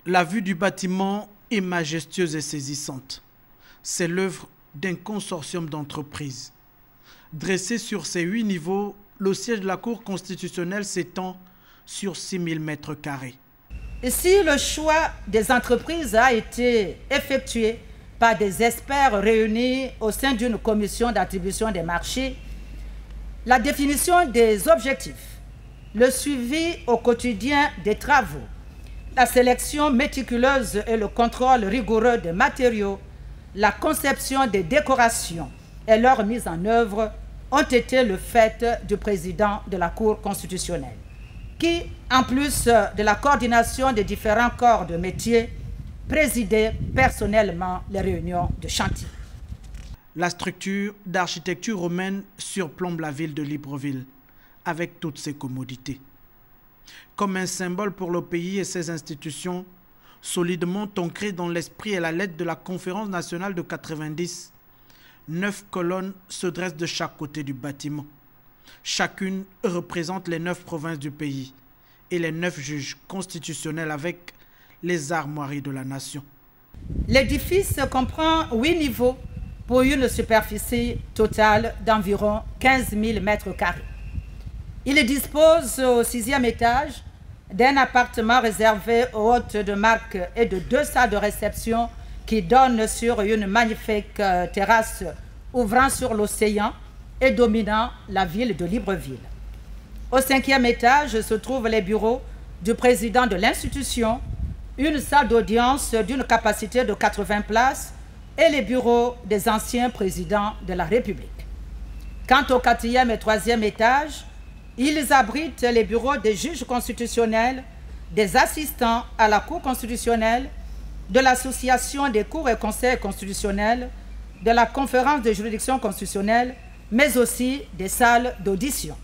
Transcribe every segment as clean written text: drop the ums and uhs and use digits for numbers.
La vue du bâtiment est majestueuse et saisissante. C'est l'œuvre d'un consortium d'entreprises. Dressé sur ses 8 niveaux, le siège de la Cour constitutionnelle s'étend sur 6000 mètres carrés. Si le choix des entreprises a été effectué par des experts réunis au sein d'une commission d'attribution des marchés, la définition des objectifs, le suivi au quotidien des travaux, la sélection méticuleuse et le contrôle rigoureux des matériaux, la conception des décorations et leur mise en œuvre ont été le fait du président de la Cour constitutionnelle, qui, en plus de la coordination des différents corps de métier, présidait personnellement les réunions de chantier. La structure d'architecture romaine surplombe la ville de Libreville, avec toutes ses commodités. Comme un symbole pour le pays et ses institutions, solidement ancré dans l'esprit et la lettre de la Conférence nationale de 90, 9 colonnes se dressent de chaque côté du bâtiment. Chacune représente les 9 provinces du pays et les 9 juges constitutionnels avec les armoiries de la nation. L'édifice comprend 8 niveaux pour une superficie totale d'environ 15 000 mètres carrés. Il dispose au 6e étage d'un appartement réservé aux hôtes de marque et de 2 salles de réception qui donnent sur une magnifique terrasse ouvrant sur l'océan et dominant la ville de Libreville. Au 5e étage se trouvent les bureaux du président de l'institution, une salle d'audience d'une capacité de 80 places et les bureaux des anciens présidents de la République. Quant au 4e et 3e étage, ils abritent les bureaux des juges constitutionnels, des assistants à la Cour constitutionnelle, de l'Association des cours et conseils constitutionnels, de la Conférence de juridiction constitutionnelle, mais aussi des salles d'audition.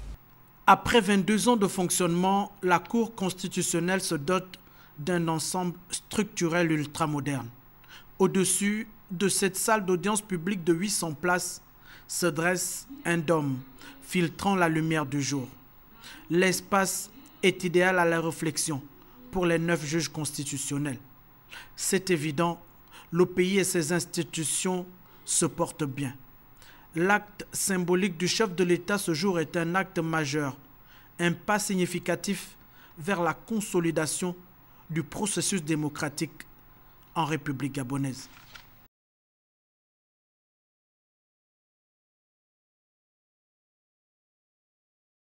Après 22 ans de fonctionnement, la Cour constitutionnelle se dote d'un ensemble structurel ultramoderne. Au-dessus de cette salle d'audience publique de 800 places se dresse un dôme filtrant la lumière du jour. L'espace est idéal à la réflexion pour les 9 juges constitutionnels. C'est évident, le pays et ses institutions se portent bien. L'acte symbolique du chef de l'État ce jour est un acte majeur, un pas significatif vers la consolidation du processus démocratique en République gabonaise.